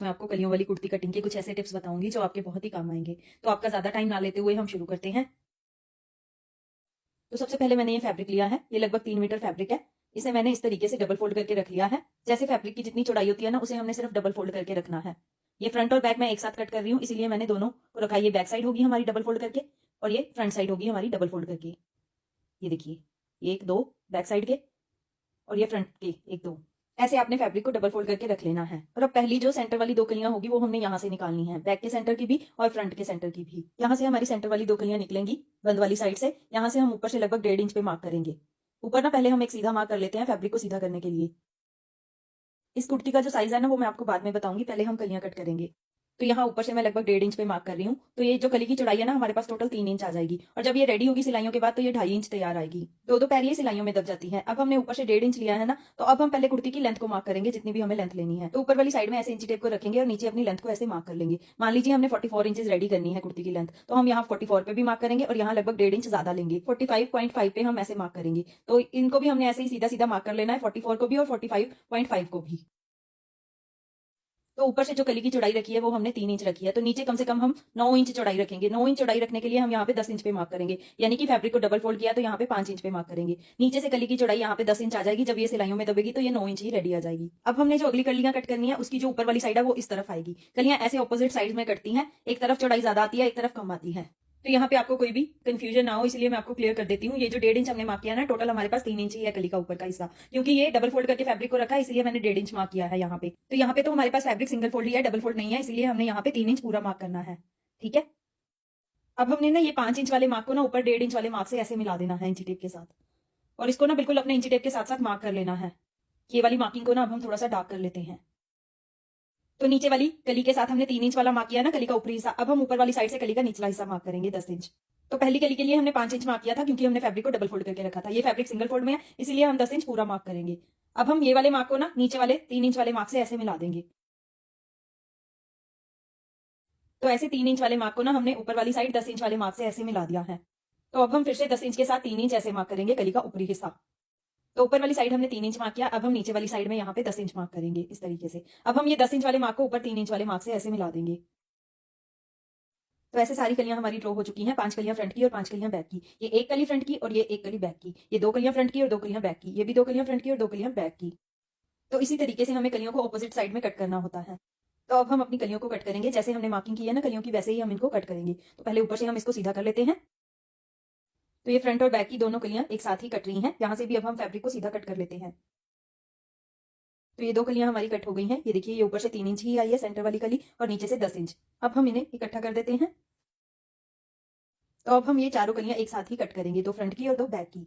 मैं आपको कलियों वाली कुर्ती कटिंग के कुछ ऐसे टिप्स बताऊंगी जो आपके बहुत ही काम आएंगे। तो आपका ज्यादा टाइम ना लेते हुए हम शुरू करते हैं। तो सबसे पहले मैंने ये फैब्रिक लिया है, ये लगभग 3 मीटर फैब्रिक है। इसे मैंने इस तरीके से डबल फोल्ड करके रख लिया है। जैसे फैब्रिक की जितनी चौड़ाई होती है ना, उसे हमने सिर्फ डबल फोल्ड करके रखना है। ये फ्रंट और बैक मैं एक साथ कट कर रही हूँ, इसीलिए मैंने दोनों को रखा। ये बैक साइड होगी हमारी डबल फोल्ड करके, और ये फ्रंट साइड होगी हमारी डबल फोल्ड करके। ये देखिए, एक दो बैक साइड के, और ये फ्रंट के एक दो। ऐसे आपने फैब्रिक को डबल फोल्ड करके रख लेना है। और अब पहली जो सेंटर वाली 2 कलियां होगी वो हमने यहाँ से निकालनी है, बैक के सेंटर की भी और फ्रंट के सेंटर की भी। यहाँ से हमारी सेंटर वाली 2 कलियां निकलेंगी बंद वाली साइड से। यहाँ से हम ऊपर से लगभग 1.5 इंच पे मार्क करेंगे। ऊपर ना पहले हम एक सीधा मार्क कर लेते हैं फैब्रिक को सीधा करने के लिए। इस कुर्ती का जो साइज है ना, वो मैं आपको बाद में बताऊंगी, पहले हम कलियां कट करेंगे। तो यहाँ ऊपर से मैं लगभग 1.5 इंच पे मार्क कर रही हूँ। तो ये जो कली की चौड़ाई है ना, हमारे पास टोटल 3 इंच आ जाएगी। और जब ये रेडी होगी सिलाइयों के बाद, तो ये 2.5 इंच तैयार आएगी। दो दो पैर ये सिलाइयों में दब जाती है। अब हमने ऊपर से 1.5 इंच लिया है ना, तो अब हम पहले कुर्ती की लेंथ को मार्क करेंगे, जितनी भी हमें लेंथ लेनी है। तो ऊपर वाली साइड में ऐसे इंची टेप को रखेंगे और नीचे अपनी लेंथ को ऐसे मार्क कर लेंगे। मान लीजिए हमने 44 इंचेस रेडी करनी है कुर्ती की लेंथ, तो हम यहाँ 44 पे भी मार्क करेंगे और यहाँ लगभग 1.5 इंच ज्यादा लेंगे, 45.5 पे हम ऐसे मार्क करेंगे। तो इनको भी हमने ऐसे ही सीधा सीधा मार्क कर लेना है, 44 को भी और 45.5 को भी। तो ऊपर से जो कली की चौड़ाई रखी है वो हमने 3 इंच रखी है, तो नीचे कम से कम हम 9 इंच चौड़ाई रखेंगे। 9 इंच चौड़ाई रखने के लिए हम यहाँ पे 10 इंच पे मार्क करेंगे, यानी कि फैब्रिक को डबल फोल्ड किया तो यहाँ पे 5 इंच पे मार्क करेंगे। नीचे से कली की चौड़ाई यहाँ पे 10 इंच आ जाएगी। जब ये सिलाइयों में दबेगी तो ये 9 इंच ही रेडी आ जाएगी। अब हमने जो अगली कलियां कट करनी है, उसकी जो ऊपर वाली साइड है वो इस तरफ आएगी। कलियां ऐसे ऑपोजिट साइड में कटती हैं, एक तरफ चौड़ाई ज्यादा आती है, एक तरफ कम आती है। तो यहाँ पे आपको कोई भी कंफ्यूजन ना हो, इसलिए मैं आपको क्लियर कर देती हूँ। ये जो 1.5 इंच हमने मार्क किया ना, टोटल हमारे पास 3 इंच ही है कली का ऊपर का हिस्सा, क्योंकि ये डबल फोल्ड करके फैब्रिक को रखा है, इसलिए मैंने 1.5 इंच मार्क किया है यहाँ पे। तो यहाँ पे तो हमारे पास फैब्रिक सिंगल फोल्ड ही है, डबल फोल्ड नहीं है, इसलिए हमने यहाँ पे 3 इंच पूरा मार्क करना है। ठीक है। अब हमने ना ये 5 इंच वाले मार्क को ना ऊपर 1.5 इंच वाले मार्क से ऐसे मिला देना है इंची टेप के साथ, और इसको ना बिल्कुल अपने इंची टेप के साथ साथ मार्क कर लेना है। ये वाली मार्किंग को ना अब हम थोड़ा सा डार्क कर लेते हैं। तो नीचे वाली कली के साथ हमने 3 इंच वाला मार्क किया ना कली का ऊपरी हिस्सा, अब हम ऊपर वाली साइड से कली का निचला हिस्सा मार्क करेंगे 10 इंच। तो पहली कली के लिए हमने 5 इंच मार्क किया था, क्योंकि हमने फैब्रिक को डबल फोल्ड करके रखा था। ये फैब्रिक सिंगल फोल्ड में है, इसलिए हम 10 इंच पूरा मार्क करेंगे। अब हम ये वाले मार्क को ना नीचे वाले 3 इंच वाले मार्क से ऐसे मिला देंगे। तो ऐसे 3 इंच वाले मार्क को ना हमने ऊपर वाली साइड 10 इंच वाले मार्क से ऐसे मिला दिया है। तो अब हम फिर से 10 इंच के साथ 3 इंच ऐसे मार्क करेंगे कली का ऊपरी हिस्सा। तो ऊपर वाली साइड हमने 3 इंच मार्क किया, अब हम नीचे वाली साइड में यहाँ पे 10 इंच मार्क करेंगे इस तरीके से। अब हम ये 10 इंच वाले मार्क को ऊपर 3 इंच वाले मार्क से ऐसे मिला देंगे। तो ऐसे सारी कलियां हमारी ड्रॉ हो चुकी हैं, 5 कलियां फ्रंट की और 5 कलियां बैक की। ये एक कली फ्रंट की और ये एक कली बैक की। ये 2 कलियां फ्रंट की और 2 कलियां बैक की। ये भी 2 कलियां फ्रंट की और 2 कलियां बैक की। तो इसी तरीके से हमें कलियों को ऑपोजिट साइड में कट करना होता है। तो अब हम अपनी कलियों को कट करेंगे, जैसे हमने मार्किंग की है ना कलियों की, वैसे ही हम इनको कट करेंगे। तो पहले ऊपर से हम इसको सीधा कर लेते हैं। तो ये फ्रंट और बैक की दोनों कलियां एक साथ ही कट रही हैं। यहाँ से भी अब हम फैब्रिक को सीधा कट कर लेते हैं। तो ये 2 कलियां हमारी कट हो गई हैं। ये देखिए, ये ऊपर से 3 इंच ही आई है सेंटर वाली कली, और नीचे से 10 इंच। अब हम इन्हें इकट्ठा कर देते हैं। तो अब हम ये चारों कलियां एक साथ ही कट करेंगे, 2 फ्रंट की और 2 बैक की।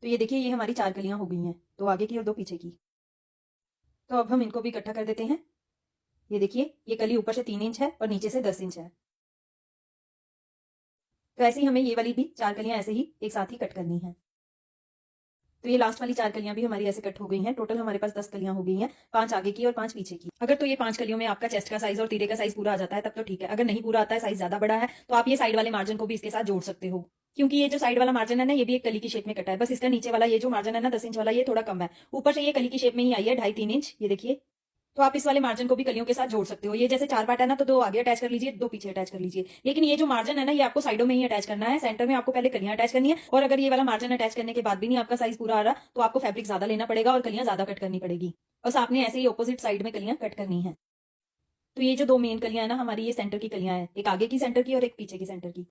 तो ये देखिए, ये हमारी 4 कलियां हो गई हैं, 2 आगे की और 2 पीछे की। तो अब हम इनको भी इकट्ठा कर देते हैं। ये देखिए, ये कली ऊपर से 3 इंच है और नीचे से 10 इंच है। तो ऐसे ही हमें ये वाली भी 4 कलियां ऐसे ही एक साथ ही कट करनी है। तो ये लास्ट वाली 4 कलियां भी हमारी ऐसे कट हो गई हैं। टोटल हमारे पास 10 कलियां हो गई हैं, 5 आगे की और 5 पीछे की। अगर तो ये 5 कलियों में आपका चेस्ट का साइज और तीरे का साइज पूरा आ जाता है, तब तो ठीक है। अगर नहीं पूरा आता है, साइज ज्यादा बड़ा है, तो आप ये साइड वाले मार्जिन को भी इसके साथ जोड़ सकते हो। क्योंकि ये जो साइड वाला मार्जिन है ना, ये भी एक कली की शेप में कटा है। बस इसका नीचे वाला ये जो मार्जिन है ना 10 इंच वाला, ये थोड़ा कम है। ऊपर से ये कली की शेप में ही आई है, 2.5-3 इंच। ये देखिए, तो आप इस वाले मार्जिन को भी कलियों के साथ जोड़ सकते हो। ये जैसे 4 पार्ट है ना, तो 2 आगे अटैच कर लीजिए, 2 पीछे अटैच कर लीजिए। लेकिन ये जो मार्जिन है ना, ये आपको साइडों में ही अटैच करना है। सेंटर में आपको पहले कलियां अटैच करनी है, और अगर ये वाला मार्जिन अटैच करने के बाद भी नहीं आपका साइज पूरा आ रहा, तो आपको फैब्रिक ज्यादा लेना पड़ेगा और कलियां ज्यादा कट करनी पड़ेगी। बस आपने ऐसे ही ऑपोजिट साइड में कलियां कट करनी है। तो ये जो 2 मेन कलियां है ना हमारी, ये सेंटर की कलियां हैं, एक आगे की सेंटर की और एक पीछे की सेंटर की।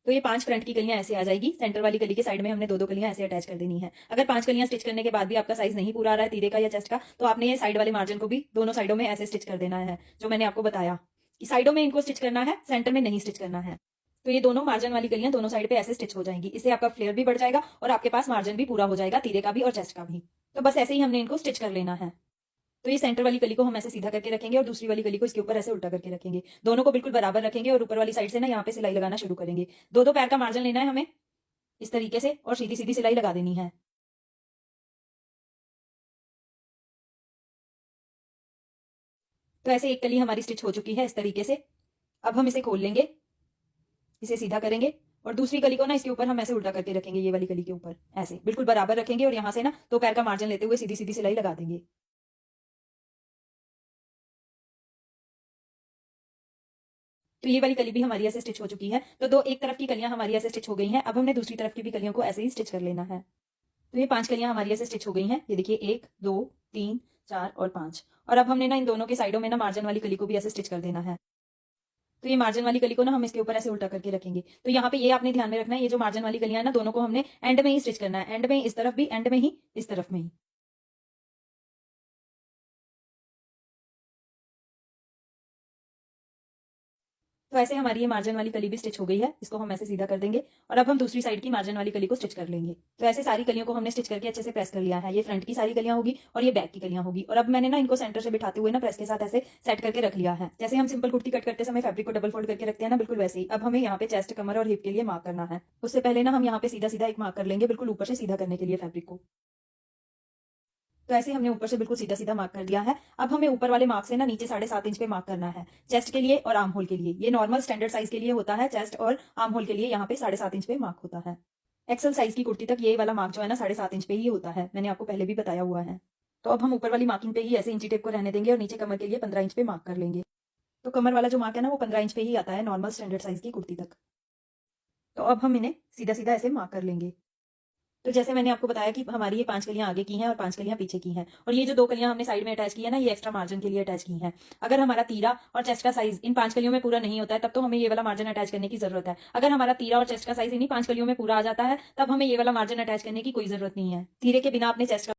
तो ये 5 फ्रंट की कलियां ऐसे आ जाएगी। सेंटर वाली कली के साइड में हमने 2-2 कलियां ऐसे अटैच कर देनी है। अगर 5 कलियां स्टिच करने के बाद भी आपका साइज नहीं पूरा आ रहा है तीरे का या चेस्ट का, तो आपने ये साइड वाले मार्जिन को भी दोनों साइडों में ऐसे स्टिच कर देना है, जो मैंने आपको बताया कि साइडों में इनको स्टिच करना है, सेंटर में नहीं स्टिच करना है। तो ये दोनों मार्जिन वाली कलियां दोनों साइड पे ऐसे स्टिच हो जाएंगी। इससे आपका फ्लेयर भी बढ़ जाएगा और आपके पास मार्जिन भी पूरा हो जाएगा, तीरे का भी और चेस्ट का भी। तो बस ऐसे ही हमने इनको स्टिच कर लेना है। तो ये सेंटर वाली कली को हम ऐसे सीधा करके रखेंगे और दूसरी वाली कली को इसके ऊपर ऐसे उल्टा करके रखेंगे। दोनों को बिल्कुल बराबर रखेंगे और ऊपर वाली साइड से ना यहाँ पे सिलाई लगाना शुरू करेंगे। 2-2 पैर का मार्जिन लेना है हमें इस तरीके से, और सीधी सीधी सिलाई लगा देनी है। तो ऐसे एक कली हमारी स्टिच हो चुकी है इस तरीके से। अब हम इसे खोल लेंगे, इसे सीधा करेंगे, और दूसरी कली को ना इसके ऊपर हम ऐसे उल्टा करके रखेंगे। ये वाली कली के ऊपर ऐसे बिल्कुल बराबर रखेंगे, और यहाँ से ना 2 पैर का मार्जिन लेते हुए सीधी सीधी सिलाई लगा देंगे। तो ये वाली कली भी हमारी ऐसे स्टिच हो चुकी है। तो दो एक तरफ की कलियां हमारी ऐसे स्टिच हो गई हैं। अब हमने दूसरी तरफ की भी कलियों को ऐसे ही स्टिच कर लेना है। तो ये 5 कलियां हमारी ऐसे स्टिच हो गई हैं। ये देखिए 1, 2, 3, 4 और 5। और अब हमने ना इन दोनों के साइडों में ना मार्जिन वाली कली को भी ऐसे स्टिच कर देना है। तो ये मार्जिन वाली कली को ना हम इसके ऊपर ऐसे उल्टा करके रखेंगे। तो यहाँ पे ये आपने ध्यान में रखना है, ये जो मार्जिन वाली कलियां है ना, दोनों को हमने एंड में ही स्टिच करना है। एंड में इस तरफ भी, एंड में ही इस तरफ में ही। तो ऐसे हमारी ये मार्जिन वाली कली भी स्टिच हो गई है। इसको हम ऐसे सीधा कर देंगे और अब हम दूसरी साइड की मार्जिन वाली कली को स्टिच कर लेंगे। तो ऐसे सारी कलियों को हमने स्टिच करके अच्छे से प्रेस कर लिया है। ये फ्रंट की सारी कलियां होगी और ये बैक की कलियां होगी। और अब मैंने ना इनको सेंटर से बिठाते हुए ना प्रेस के साथ ऐसे सेट करके रख लिया है। जैसे हम सिंपल कुर्ती कट करते समय फैब्रिक को डबल फोल्ड करके रखते हैं ना, बिल्कुल वैसे ही। अब हमें यहाँ पे चेस्ट, कमर और हिप के लिए मार्क करना है। उससे पहले ना हम यहाँ पे सीधा सीधा एक मार्क कर लेंगे, बिल्कुल ऊपर से सीधा करने के लिए फैब्रिक को। तो ऐसे हमने ऊपर से बिल्कुल सीधा सीधा मार्क कर दिया है। अब हमें ऊपर वाले मार्क से ना नीचे 7.5 इंच पे मार्क करना है, चेस्ट के लिए और आर्म होल के लिए। ये नॉर्मल स्टैंडर्ड साइज के लिए होता है, चेस्ट और आर्म होल के लिए यहाँ पे 7.5 इंच पे मार्क होता है। एक्सल साइज की कुर्ती तक ये वाला मार्क जो है ना 7.5 इंच पे ही होता है, मैंने आपको पहले भी बताया हुआ है। तो अब हम ऊपर वाली मार्किंग पे ही ऐसे इंची टेप को रहने देंगे और नीचे कमर के लिए 15 इंच पे मार्क कर लेंगे। तो कमर वाला जो मार्क है ना वो 15 इंच पे ही आता है नॉर्मल स्टैंडर्ड साइज की कुर्ती तक। तो अब हम इन्हें सीधा सीधा ऐसे मार्क कर लेंगे। तो जैसे मैंने आपको बताया कि हमारी ये 5 कलियां आगे की हैं और 5 कलियां पीछे की हैं। और ये जो 2 कलियां हमने साइड में अटैच की है ना, ये एक्स्ट्रा मार्जिन के लिए अटैच की हैं। अगर हमारा तीरा और चेस्ट का साइज इन 5 कलियों में पूरा नहीं होता है, तब तो हमें ये वाला मार्जिन अटैच करने की जरूरत है। अगर हमारा तीरा और चेस्ट का साइज इन्हीं 5 कलियों में पूरा आ जाता है, तब हमें ये वाला मार्जिन अटैच करने की कोई जरूरत नहीं है। तीरे के बिना आपने चेस्ट